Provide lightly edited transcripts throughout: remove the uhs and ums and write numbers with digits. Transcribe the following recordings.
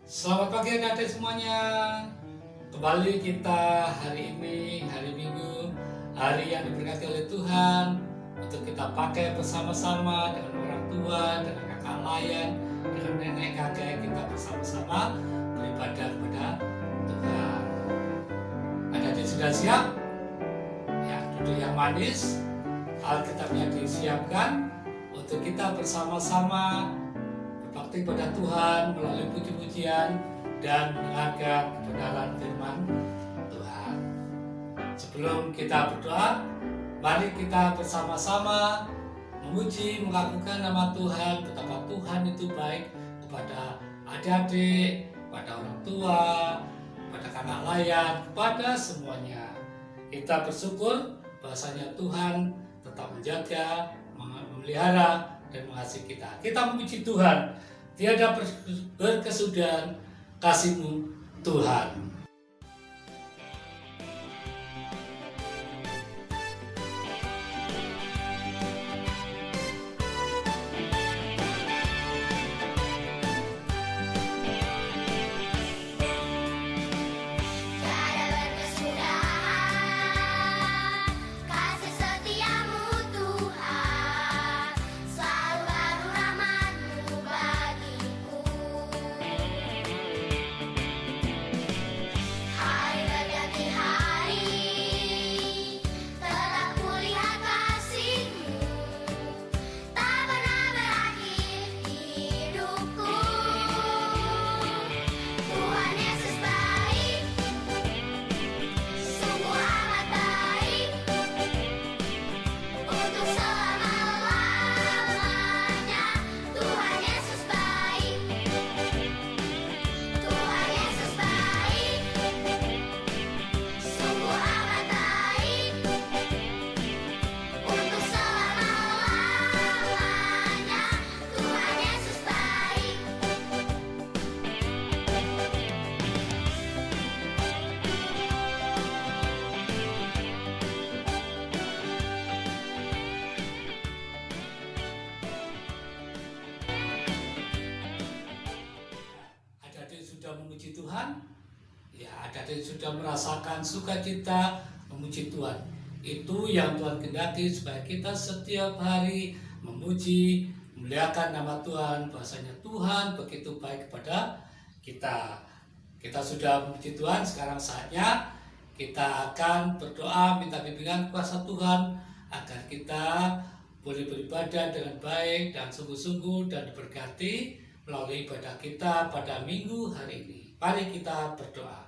Selamat pagi adik-adik semuanya. Kembali kita hari ini, hari Minggu, hari yang diberkati oleh Tuhan, untuk kita pakai bersama-sama dengan orang tua, dengan kakak layan, dengan nenek kakek, kita bersama-sama beribadah kepada Tuhan. Adik-adik sudah siap? Ya, duduk yang manis, Alkitabnya disiapkan untuk kita bersama-sama berbakti pada Tuhan melalui puji-pujian dan mendengarkan kebenaran firman Tuhan. Sebelum kita berdoa, mari kita bersama-sama memuji, mengagungkan nama Tuhan, betapa Tuhan itu baik kepada adik-adik, kepada orang tua, kepada kakak layan, kepada semuanya. Kita bersyukur bahwasanya Tuhan tetap menjaga, memelihara, dan mengasihi kita. Kita memuji Tuhan. Tiada berkesudahan kasih-Mu Tuhan. Memuji Tuhan, ya adik-adik sudah merasakan sukacita memuji Tuhan. Itu yang Tuhan kehendaki, supaya kita setiap hari memuji, memuliakan nama Tuhan, bahwasanya Tuhan begitu baik kepada kita. Kita sudah memuji Tuhan, sekarang saatnya kita akan berdoa, minta bimbingan kuasa Tuhan agar kita boleh beribadah dengan baik dan sungguh-sungguh dan diberkati melalui ibadah kita pada minggu hari ini. Mari kita berdoa.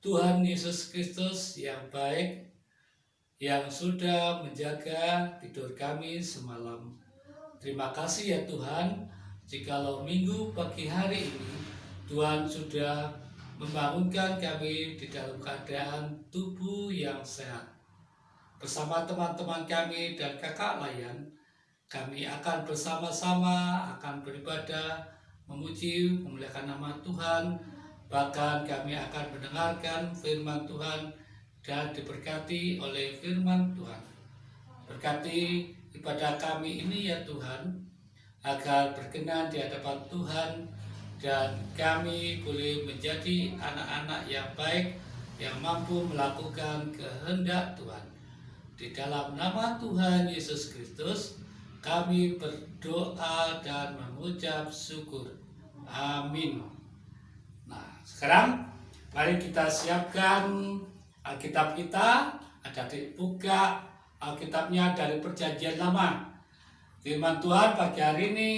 Tuhan Yesus Kristus yang baik, yang sudah menjaga tidur kami semalam. Terima kasih ya Tuhan, jikalau minggu pagi hari ini Tuhan sudah membangunkan kami di dalam keadaan tubuh yang sehat. Bersama teman-teman kami dan kakak layan, kami akan bersama-sama akan beribadah, memuji, memuliakan nama Tuhan. Bahkan kami akan mendengarkan firman Tuhan dan diberkati oleh firman Tuhan. Berkati ibadah kami ini ya Tuhan, agar berkenan di hadapan Tuhan dan kami boleh menjadi anak-anak yang baik, yang mampu melakukan kehendak Tuhan. Di dalam nama Tuhan Yesus Kristus kami berdoa dan mengucap syukur. Amin. Nah, sekarang mari kita siapkan Alkitab kita. Adik-adik buka Alkitabnya dari Perjanjian Lama. Firman Tuhan pagi hari ini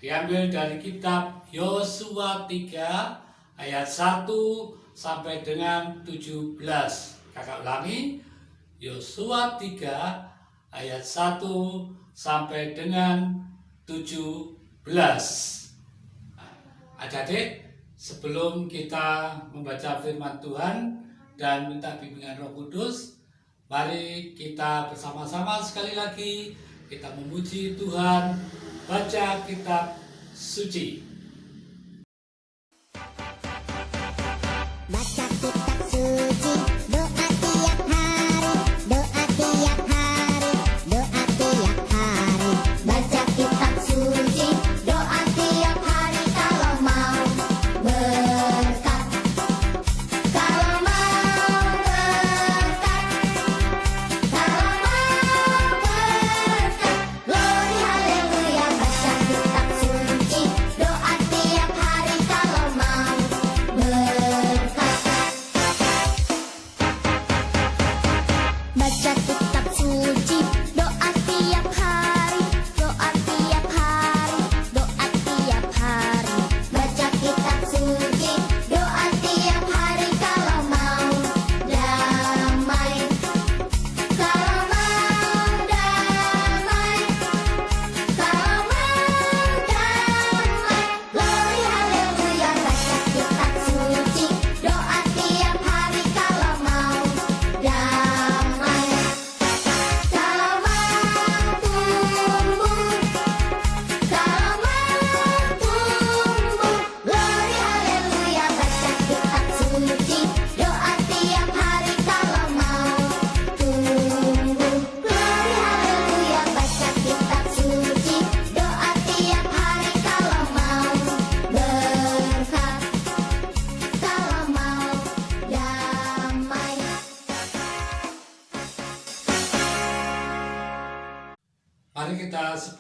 diambil dari kitab Yosua 3 ayat 1 sampai dengan 17. Kakak ulangi, Yosua 3 ayat 1 sampai dengan 17. Adik-adik, sebelum kita membaca firman Tuhan dan minta bimbingan Roh Kudus, mari kita bersama-sama sekali lagi kita memuji Tuhan, baca kitab suci. Baca kitab suci, doa tiap hari, doa tiap hari, doa tiap hari. Baca kitab suci, doa tiap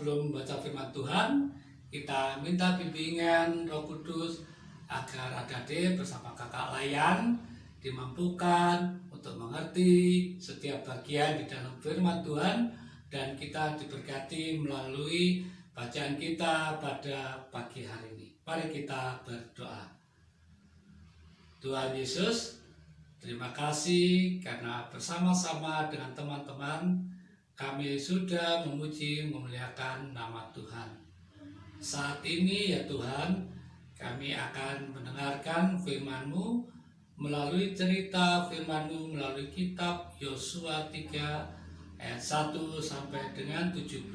sebelum membaca firman Tuhan, kita minta bimbingan Roh Kudus agar adik-adik bersama kakak Layan dimampukan untuk mengerti setiap bagian di dalam firman Tuhan, dan kita diberkati melalui bacaan kita pada pagi hari ini. Mari kita berdoa. Tuhan Yesus, terima kasih karena bersama-sama dengan teman-teman kami sudah memuji memuliakan nama Tuhan. Saat ini ya Tuhan, kami akan mendengarkan firman-Mu melalui cerita firman-Mu melalui kitab Yosua 3 ayat 1 sampai dengan 17.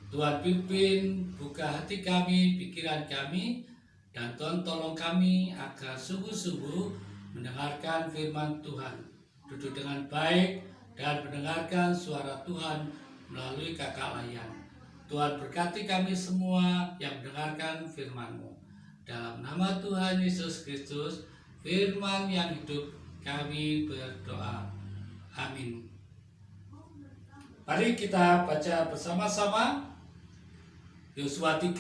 Tuhan pimpin, buka hati kami, pikiran kami, dan Tuhan tolong kami agar sungguh-sungguh mendengarkan firman Tuhan, duduk dengan baik dan mendengarkan suara Tuhan melalui kakak Layan. Tuhan berkati kami semua yang mendengarkan firman-Mu. Dalam nama Tuhan Yesus Kristus, firman yang hidup, kami berdoa. Amin. Mari kita baca bersama-sama Yosua 3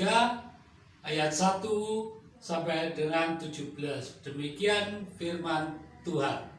ayat 1 sampai dengan 17. Demikian firman Tuhan.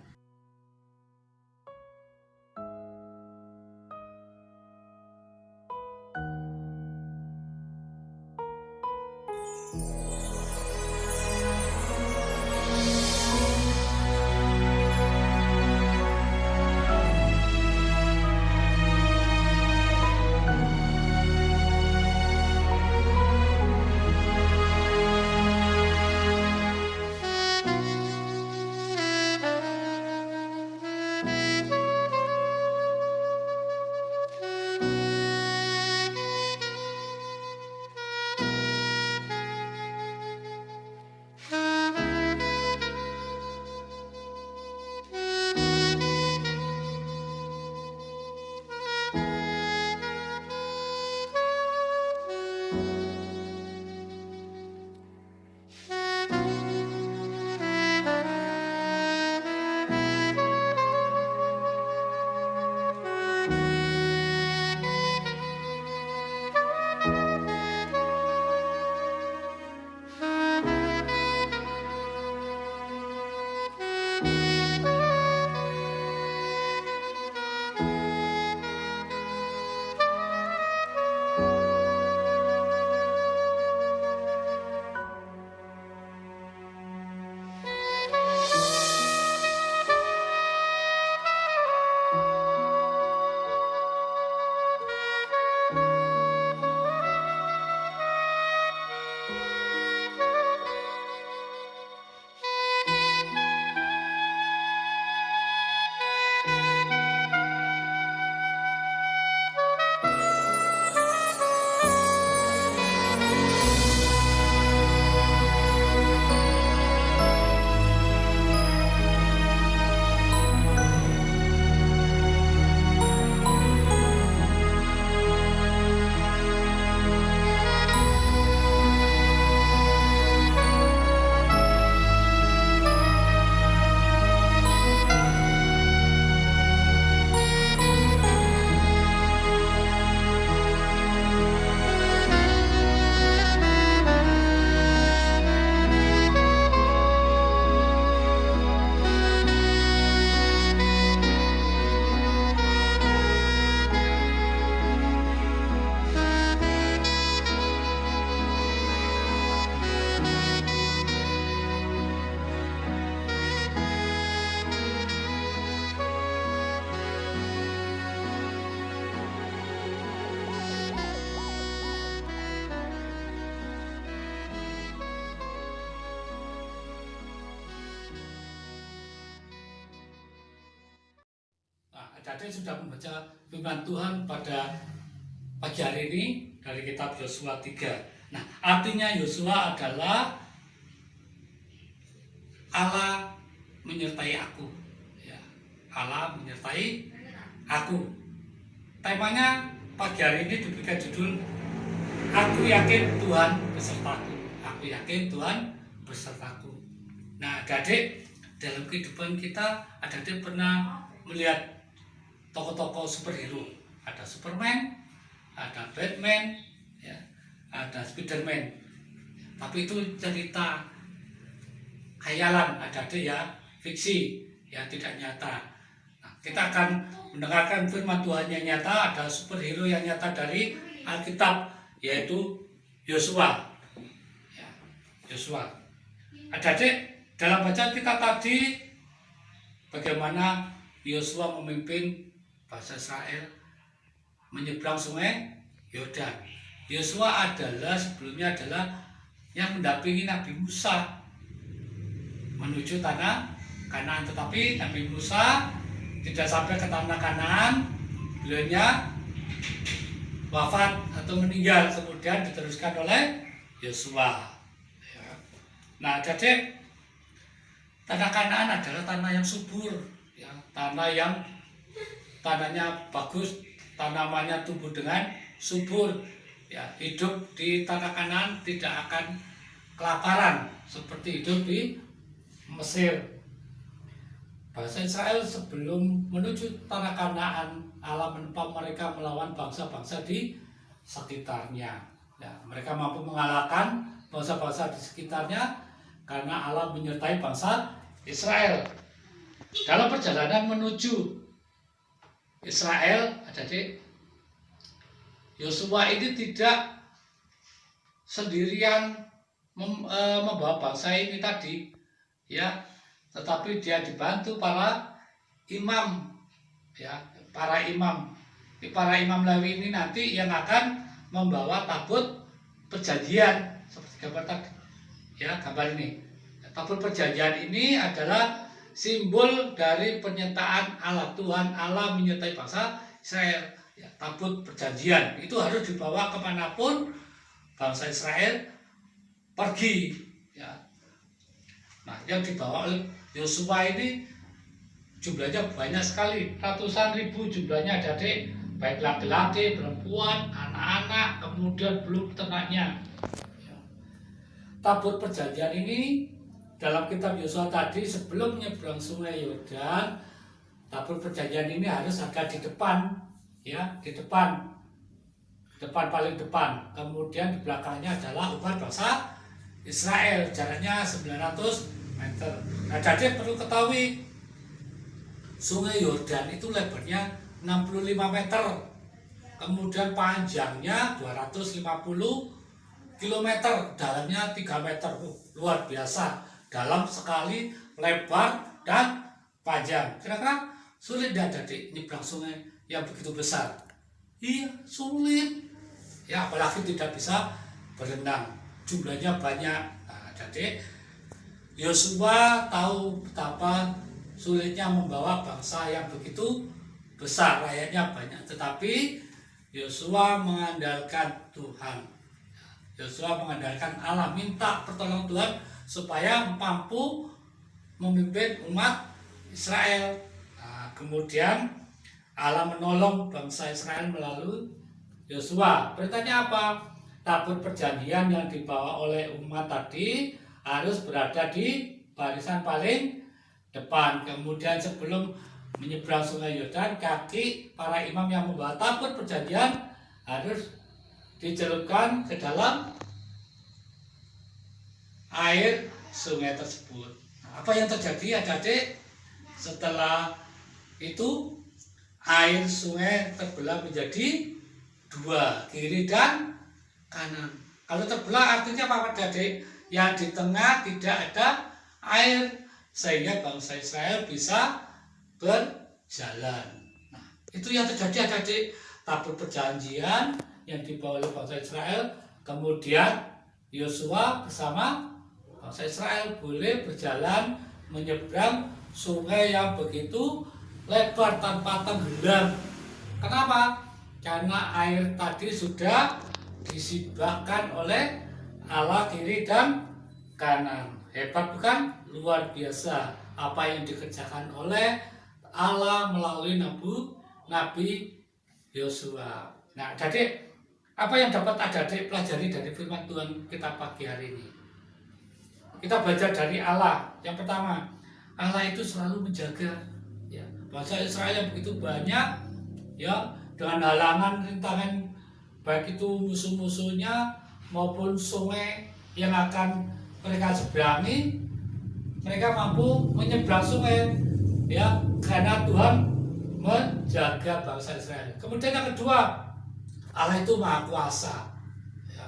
Adik-adik sudah membaca firman Tuhan pada pagi hari ini dari kitab Yosua 3. Nah, artinya Yosua adalah Allah menyertai aku. Ya, Allah menyertai aku. Temanya pagi hari ini diberikan judul Aku yakin Tuhan besertaku. Aku yakin Tuhan besertaku. Nah, adik-adik, dalam kehidupan kita, adik-adik pernah melihat tokoh-tokoh superhero. Ada Superman, ada Batman, ya, ada Spiderman. Tapi itu cerita khayalan, adik-adik ya, fiksi, ya tidak nyata. Nah, kita akan mendengarkan firman Tuhan yang nyata, ada superhero yang nyata dari Alkitab, yaitu Yosua. Ya, Yosua. Adik-adik, dalam bacaan kita tadi, bagaimana Yosua memimpin bangsa Israel menyeberang sungai Yordan. Yosua sebelumnya adalah yang mendampingi Nabi Musa menuju tanah Kanaan, tetapi Nabi Musa tidak sampai ke tanah Kanaan, beliaunya wafat atau meninggal, kemudian diteruskan oleh Yosua. Nah, jadi tanah Kanaan adalah tanah yang subur, ya, tanahnya bagus, tanamannya tumbuh dengan subur. Ya, hidup di tanah Kanaan tidak akan kelaparan seperti hidup di Mesir. Bangsa Israel sebelum menuju tanah Kanaan, Allah menempatkan mereka melawan bangsa-bangsa di sekitarnya. Ya, mereka mampu mengalahkan bangsa-bangsa di sekitarnya karena Allah menyertai bangsa Israel. Dalam perjalanan menuju Israel, adik-adik, Yosua ini tidak sendirian membawa bangsa ini tadi, ya, tetapi dia dibantu para imam, ya, para imam. Para imam Lewi ini nanti yang akan membawa tabut perjanjian seperti gambar tadi, ya, gambar ini. Tabut perjanjian ini adalah simbol dari penyertaan Allah. Tuhan Allah menyertai bangsa Israel. Ya, tabut perjanjian itu harus dibawa kemanapun bangsa Israel pergi. Ya. Nah, yang dibawa oleh Yosua ini jumlahnya banyak sekali, ratusan ribu jumlahnya, adik-adik, baik laki-laki, perempuan, anak-anak, kemudian belum ternaknya. Ya. Tabut perjanjian ini dalam kitab Yosua tadi, sebelum menyeberang sungai Yordan, tabut perjanjian ini harus ada di depan, ya, di depan paling depan. Kemudian di belakangnya adalah umat bangsa Israel, jaraknya 900 meter. Nah, jadi perlu ketahui, sungai Yordan itu lebarnya 65 meter, kemudian panjangnya 250 km, dalamnya 3 meter. Luar biasa dalam sekali, lebar dan panjang. Kira-kira sulit tidak jadi nyebrang sungai yang begitu besar? Iya, sulit. Ya, apalagi tidak bisa berenang. Jumlahnya banyak. Nah, jadi Yosua tahu betapa sulitnya membawa bangsa yang begitu besar, rakyatnya banyak. Tetapi Yosua mengandalkan Tuhan. Yosua mengandalkan Allah, minta pertolongan Tuhan supaya mampu memimpin umat Israel. Nah, kemudian Allah menolong bangsa Israel melalui Yosua. Perintahnya apa? Tabut perjanjian yang dibawa oleh umat tadi harus berada di barisan paling depan. Kemudian sebelum menyeberang sungai Yordan, kaki para imam yang membawa tabut perjanjian harus dicelupkan ke dalam air sungai tersebut. Nah, apa yang terjadi, adik-adik? Setelah itu air sungai terbelah menjadi dua, kiri dan kanan. Kalau terbelah artinya apa, adik-adik? Yang di tengah tidak ada air, sehingga bangsa Israel bisa berjalan. Nah, itu yang terjadi, adik-adik. Tabut perjanjian yang dibawa oleh bangsa Israel, kemudian Yosua bersama bangsa Israel boleh berjalan menyeberang sungai yang begitu lebar tanpa tenggelam. Kenapa? Karena air tadi sudah disibakkan oleh Allah kiri dan kanan. Hebat bukan? Luar biasa apa yang dikerjakan oleh Allah melalui Nabi Yosua. Nah, jadi apa yang dapat adik-adik pelajari dari firman Tuhan kita pagi hari ini? Kita belajar dari Allah. Yang pertama, Allah itu selalu menjaga, bangsa Israel yang begitu banyak, ya, dengan halangan, rintangan baik itu musuh-musuhnya maupun sungai yang akan mereka seberangi, mereka mampu menyeberang sungai, ya, karena Tuhan menjaga bangsa Israel. Kemudian yang kedua, Allah itu Maha Kuasa. Ya.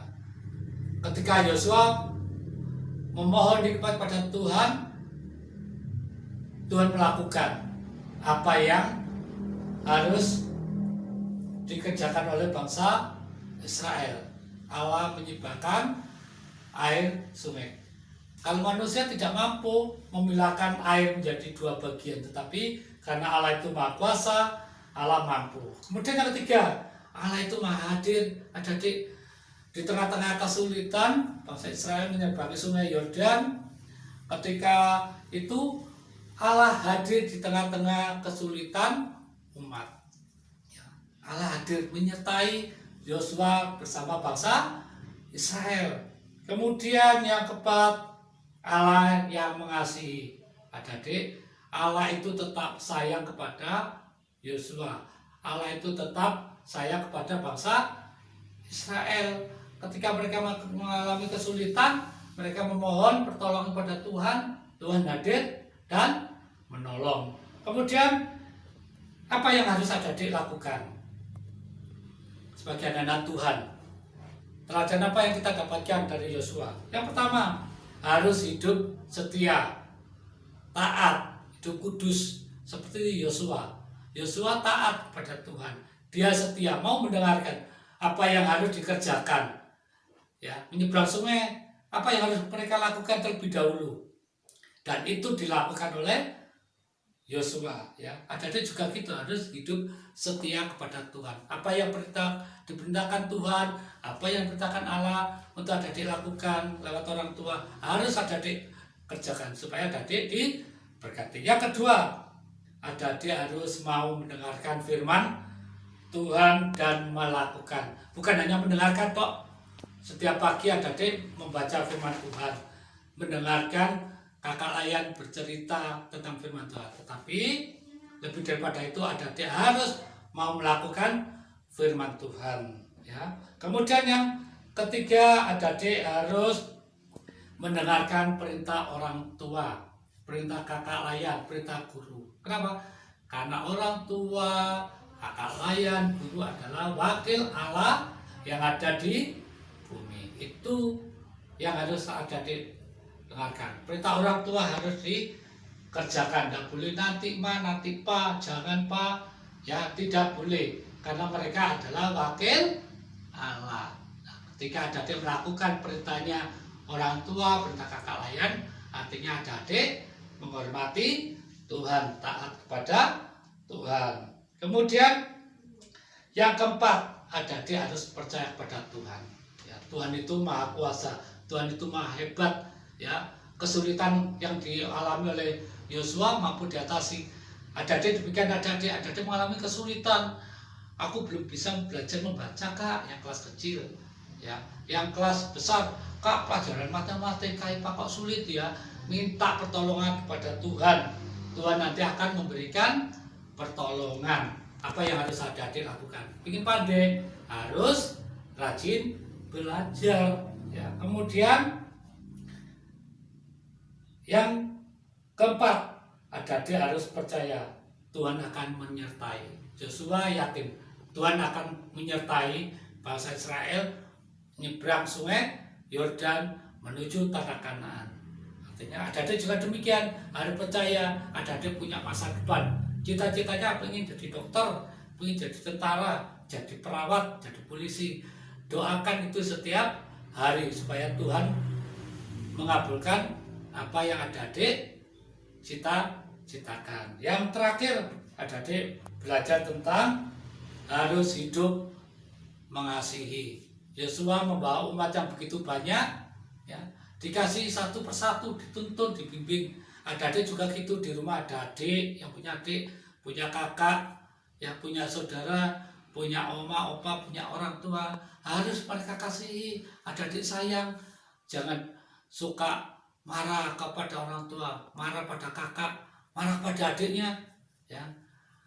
Ketika Yosua memohon kepada Tuhan, Tuhan melakukan apa yang harus dikerjakan oleh bangsa Israel. Allah menyibakkan air sungai. Kalau manusia tidak mampu memilahkan air menjadi dua bagian, tetapi karena Allah itu Maha Kuasa, Allah mampu. Kemudian yang ketiga, Allah itu Maha Hadir. Ada di tengah-tengah kesulitan, bangsa Israel menyeberangi sungai Yordan. Ketika itu Allah hadir di tengah-tengah kesulitan umat. Allah hadir menyertai Yosua bersama bangsa Israel. Kemudian yang keempat, Allah yang mengasihi. Adik-adik, Allah itu tetap sayang kepada Yosua. Allah itu tetap sayang kepada bangsa Israel. Ketika mereka mengalami kesulitan, mereka memohon pertolongan kepada Tuhan. Tuhan hadir dan menolong. Kemudian apa yang harus adik-adik lakukan sebagai anak Tuhan? Teladan apa yang kita dapatkan dari Yosua? Yang pertama, harus hidup setia, taat, hidup kudus seperti Yosua. Yosua taat kepada Tuhan. Dia setia, mau mendengarkan apa yang harus dikerjakan. Ya, menyeberang sungai, apa yang harus mereka lakukan terlebih dahulu. Dan itu dilakukan oleh Yosua. Ya, adik-adik juga gitu, harus hidup setia kepada Tuhan. Apa yang diperintahkan Tuhan, apa yang diperintahkan Allah untuk adik-adik lakukan lewat orang tua, harus adik-adik kerjakan supaya adik-adik diberkati. Yang kedua, adik-adik harus mau mendengarkan firman Tuhan dan melakukan. Bukan hanya mendengarkan kok. Setiap pagi adik-adik membaca firman Tuhan, mendengarkan kakak layan bercerita tentang firman Tuhan. Tetapi lebih daripada itu, adik-adik harus mau melakukan firman Tuhan. Ya. Kemudian yang ketiga, adik-adik harus mendengarkan perintah orang tua, perintah kakak layan, perintah guru. Kenapa? Karena orang tua, kakak layan, guru adalah wakil Allah yang ada di bumi. Itu yang harus adik-adik dengarkan. Perintah orang tua harus dikerjakan. Tidak boleh nanti ma, nanti pa, jangan pa. Ya, tidak boleh. Karena mereka adalah wakil Allah. Nah, ketika adik-adik melakukan perintahnya orang tua, perintah kakak layan, artinya adik-adik menghormati Tuhan, taat kepada Tuhan. Kemudian yang keempat, adik-adik harus percaya kepada Tuhan. Ya, Tuhan itu Maha Kuasa, Tuhan itu Maha Hebat. Ya, kesulitan yang dialami oleh Yosua mampu diatasi. Adik-adik demikian, adik-adik mengalami kesulitan. Aku belum bisa belajar membaca, Kak, yang kelas kecil. Ya, yang kelas besar, Kak, pelajaran matematika IPA kok sulit ya. Minta pertolongan kepada Tuhan. Tuhan nanti akan memberikan pertolongan. Apa yang harus adik-adik lakukan? Ingin pandai, harus rajin belajar. Ya, kemudian yang keempat, adik-adik harus percaya Tuhan akan menyertai. Yosua yakin Tuhan akan menyertai bangsa Israel menyeberang sungai Yordan menuju tanah Kanaan. Artinya adik-adik juga demikian, harus percaya adik-adik punya masa depan. Cita-citanya ingin jadi dokter, ingin jadi tentara, jadi perawat, jadi polisi. Doakan itu setiap hari supaya Tuhan mengabulkan apa yang adik-adik cita-citakan. Yang terakhir, adik-adik belajar tentang harus hidup mengasihi. Yosua membawa umat yang begitu banyak, ya, dikasih satu persatu, dituntun, dibimbing. Adik-adik juga gitu, di rumah ada adik yang punya adik, punya kakak, ya, punya saudara, punya oma, opa, punya orang tua. Harus mereka kasihi, adik-adik sayang. Jangan suka marah kepada orang tua, marah pada kakak, marah pada adiknya. Ya,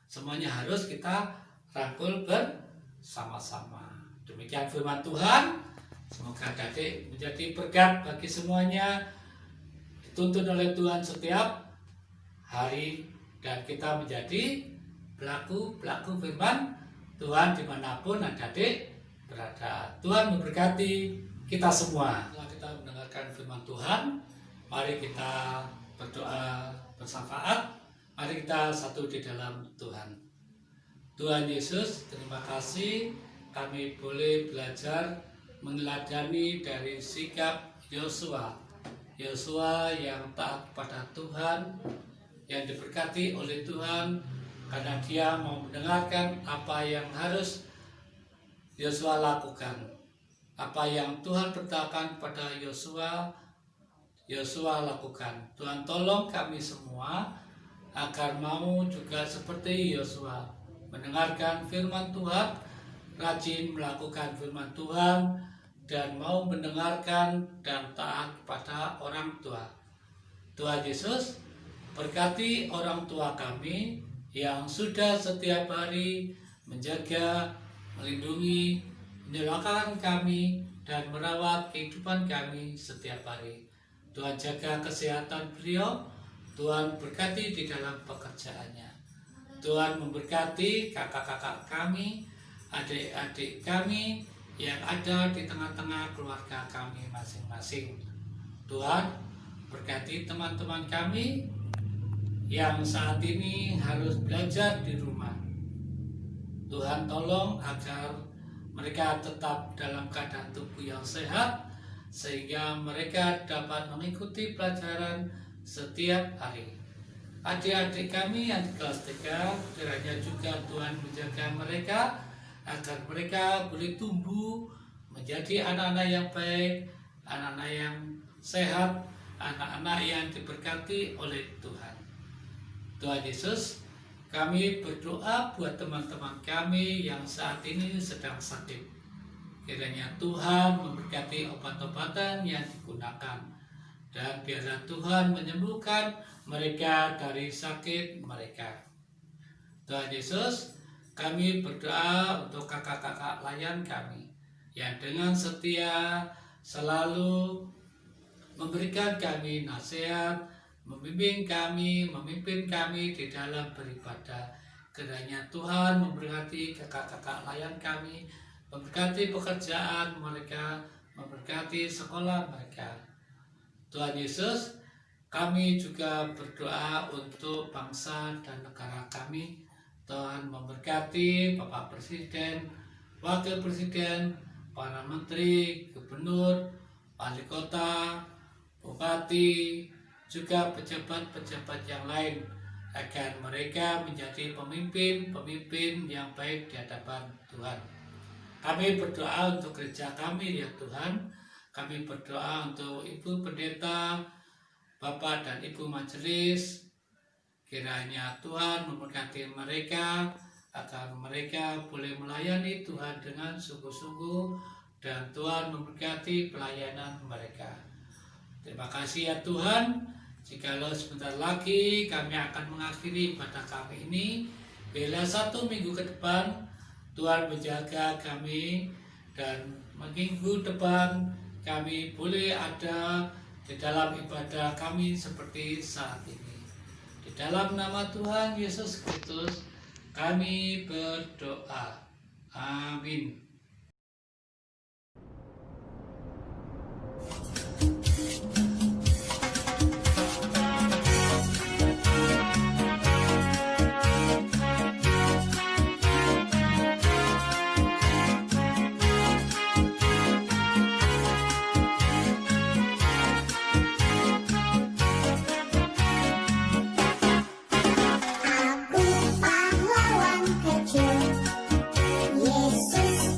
semuanya harus kita rangkul bersama-sama. Demikian firman Tuhan. Semoga adik menjadi berkat bagi semuanya, dituntun oleh Tuhan setiap hari, dan kita menjadi pelaku firman Tuhan dimanapun adik berada. Tuhan memberkati kita semua. Setelah kita mendengarkan firman Tuhan, mari kita berdoa bersyafaat. Mari kita satu di dalam Tuhan. Tuhan Yesus, terima kasih kami boleh belajar meneladani dari sikap Yosua yang taat kepada Tuhan, yang diberkati oleh Tuhan karena dia mau mendengarkan apa yang harus Yosua lakukan. Apa yang Tuhan perintahkan kepada Yosua lakukan. Tuhan tolong kami semua agar mau juga seperti Yosua, mendengarkan firman Tuhan, rajin melakukan firman Tuhan, dan mau mendengarkan dan taat pada orang tua. Tuhan Yesus, berkati orang tua kami yang sudah setiap hari menjaga, melindungi, menyelamatkan kami, dan merawat kehidupan kami setiap hari. Tuhan jaga kesehatan beliau, Tuhan berkati di dalam pekerjaannya. Tuhan memberkati kakak-kakak kami, adik-adik kami yang ada di tengah-tengah keluarga kami masing-masing. Tuhan berkati teman-teman kami yang saat ini harus belajar di rumah. Tuhan tolong agar mereka tetap dalam keadaan tubuh yang sehat, sehingga mereka dapat mengikuti pelajaran setiap hari. Adik-adik kami yang di kelas 3, kiranya juga Tuhan menjaga mereka agar mereka boleh tumbuh menjadi anak-anak yang baik, anak-anak yang sehat, anak-anak yang diberkati oleh Tuhan. Tuhan Yesus, kami berdoa buat teman-teman kami yang saat ini sedang sakit. Kiranya Tuhan memberkati obat-obatan yang digunakan, dan biarlah Tuhan menyembuhkan mereka dari sakit mereka. Tuhan Yesus, kami berdoa untuk kakak-kakak layan kami yang dengan setia selalu memberikan kami nasihat, memimpin kami di dalam beribadah. Kiranya Tuhan memberkati kakak-kakak layan kami, memberkati pekerjaan mereka, memberkati sekolah mereka. Tuhan Yesus, kami juga berdoa untuk bangsa dan negara kami. Tuhan memberkati Bapak Presiden, Wakil Presiden, para menteri, gubernur, wali kota, bupati, juga pejabat-pejabat yang lain, agar mereka menjadi pemimpin yang baik di hadapan Tuhan. Kami berdoa untuk gereja kami, ya Tuhan. Kami berdoa untuk Ibu Pendeta, Bapak dan Ibu Majelis. Kiranya Tuhan memberkati mereka, agar mereka boleh melayani Tuhan dengan sungguh-sungguh, dan Tuhan memberkati pelayanan mereka. Terima kasih ya Tuhan. Jikalau sebentar lagi kami akan mengakhiri ibadah kami ini, bila 1 minggu ke depan Tuhan menjaga kami, dan minggu depan kami boleh ada di dalam ibadah kami seperti saat ini. Di dalam nama Tuhan Yesus Kristus kami berdoa. Amin. Aku pahlawan kecil, Yesus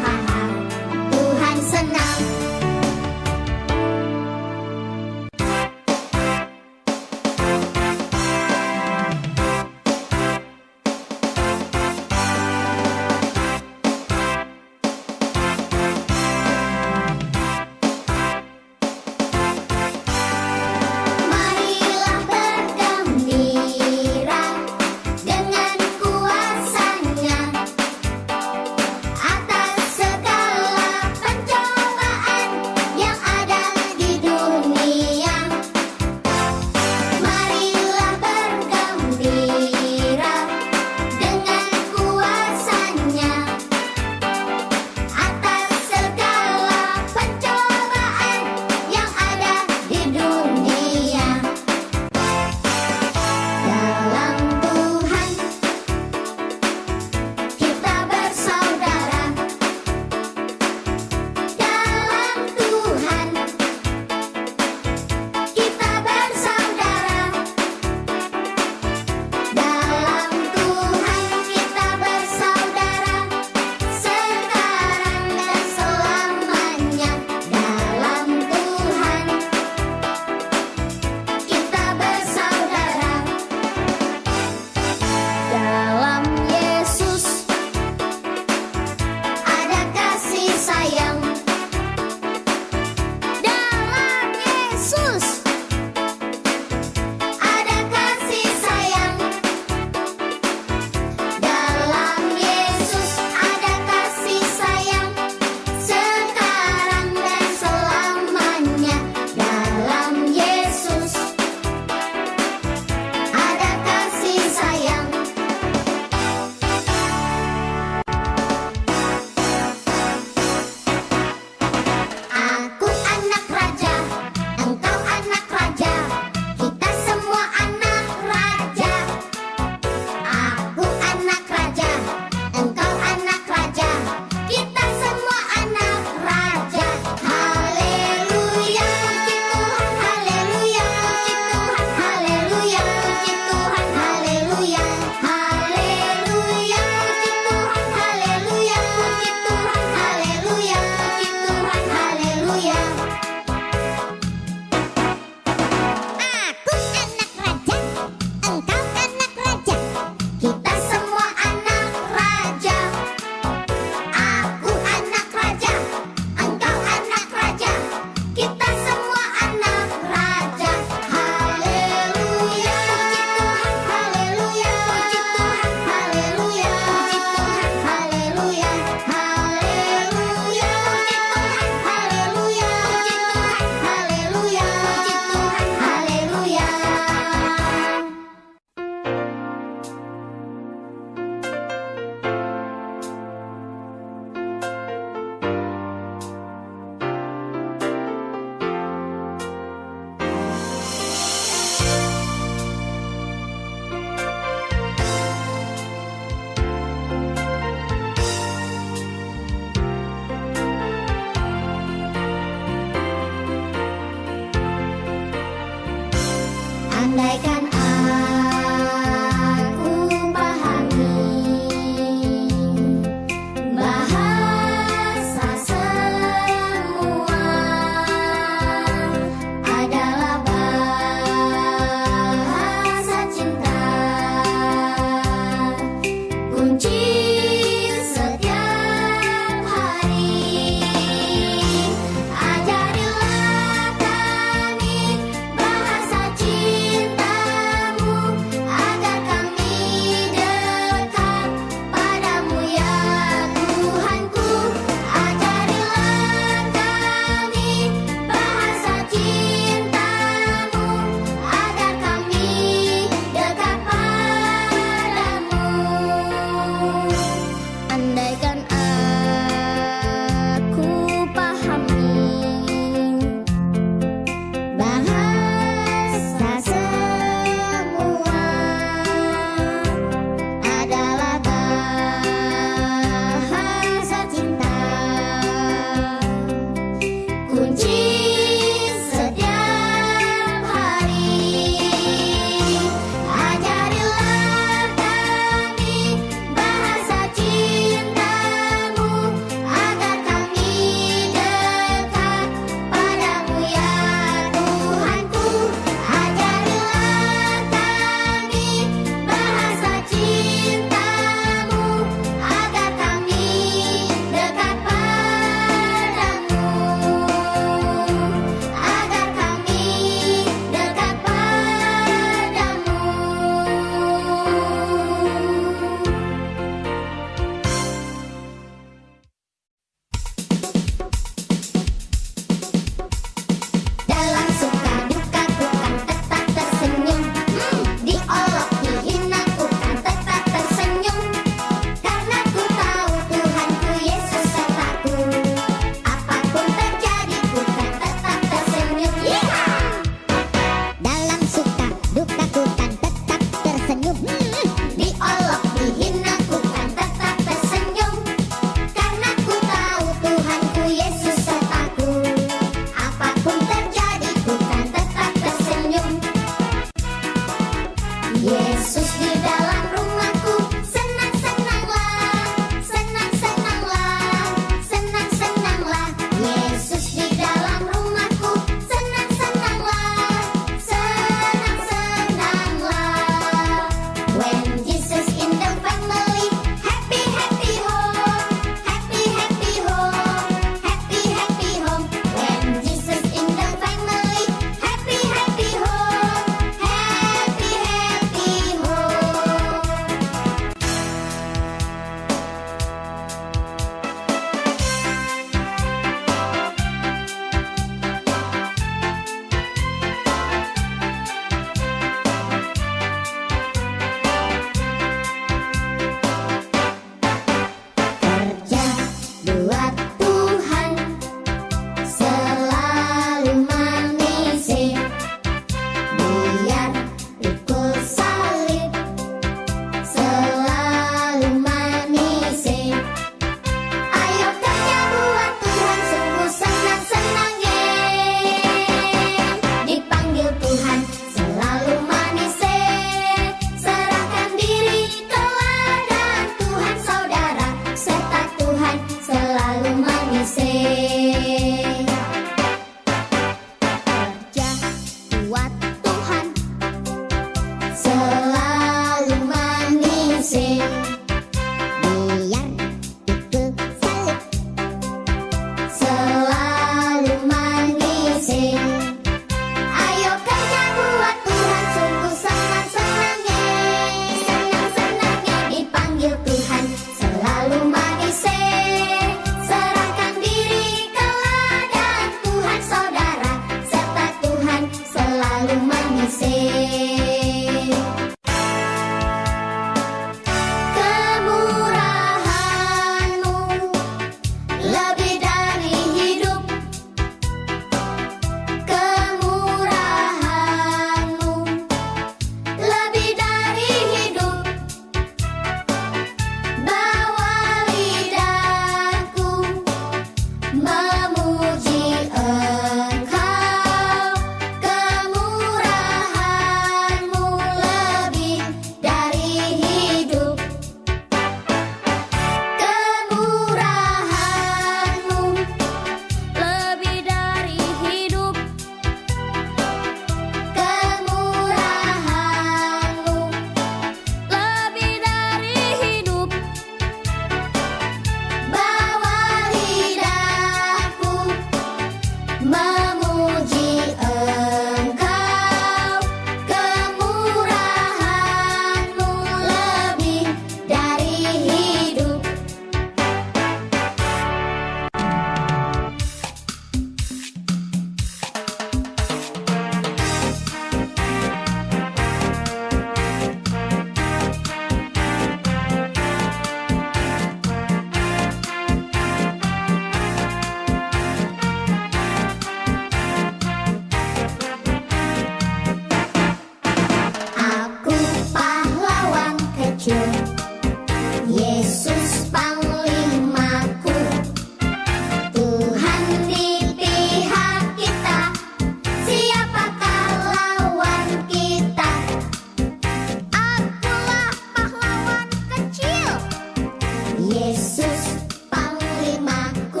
Yesus Panglimaku,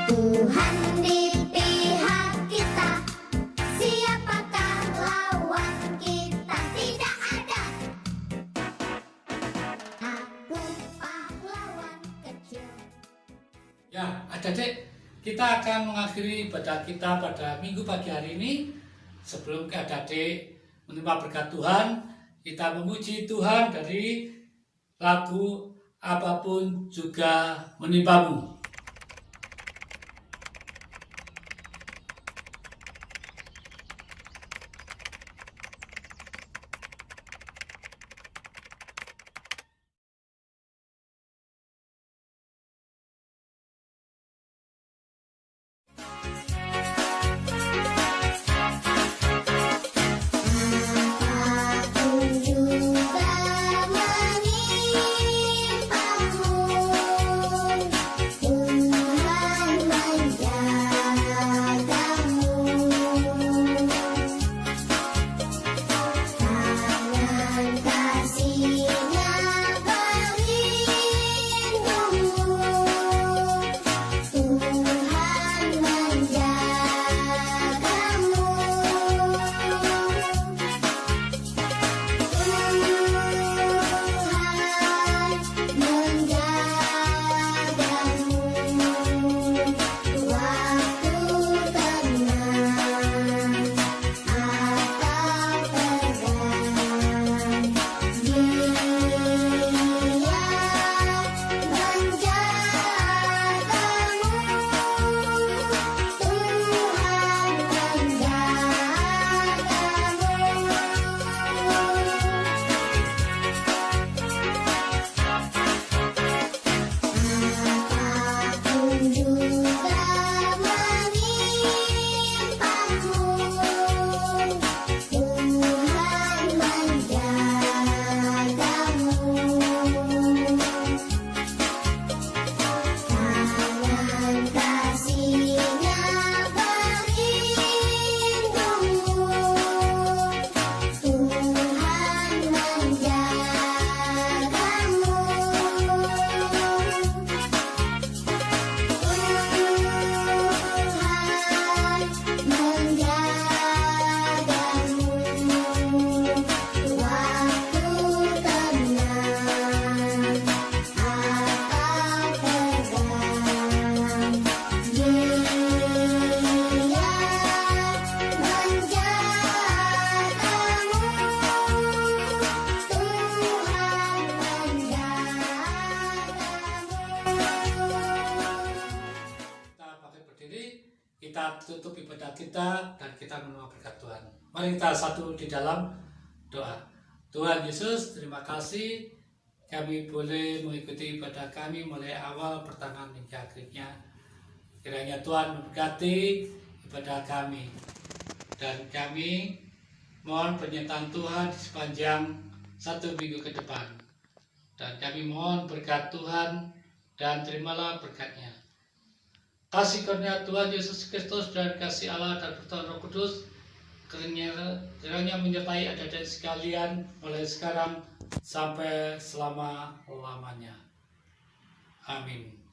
Tuhan di pihak kita. Siapakah lawan kita? Tidak ada. Aku pahlawan kecil. Ya, adik-adik, kita akan mengakhiri ibadah kita pada minggu pagi hari ini. Sebelum adik-adik menerima berkat Tuhan, kita memuji Tuhan dari lagu Apapun Juga Menimpamu. Apapun juga menimpamu, Tuhan menjagamu. Tangan kasih-Nya berlindungmu, Tuhan menjagamu. Apapun juga menimpamu, Tuhan menjagamu. Tangan kasih-Nya berlindungmu, Tuhan menjagamu. Kita pakai berdiri, kita tutup ibadah kita dan kita menerima berkat Tuhan. Mari kita satu di dalam doa. Tuhan Yesus, terima kasih kami boleh mengikuti ibadah kami mulai awal pertengahan hingga akhirnya. Kiranya Tuhan memberkati ibadah kami dan kami mohon penyertaan Tuhan di sepanjang satu minggu ke depan. Dan kami mohon berkat Tuhan dan terimalah berkatnya. Kasih karunia Tuhan Yesus Kristus dan kasih Allah dan pertolongan Roh Kudus kiranya menyertai adik-adik sekalian mulai sekarang sampai selama-lamanya. Amin.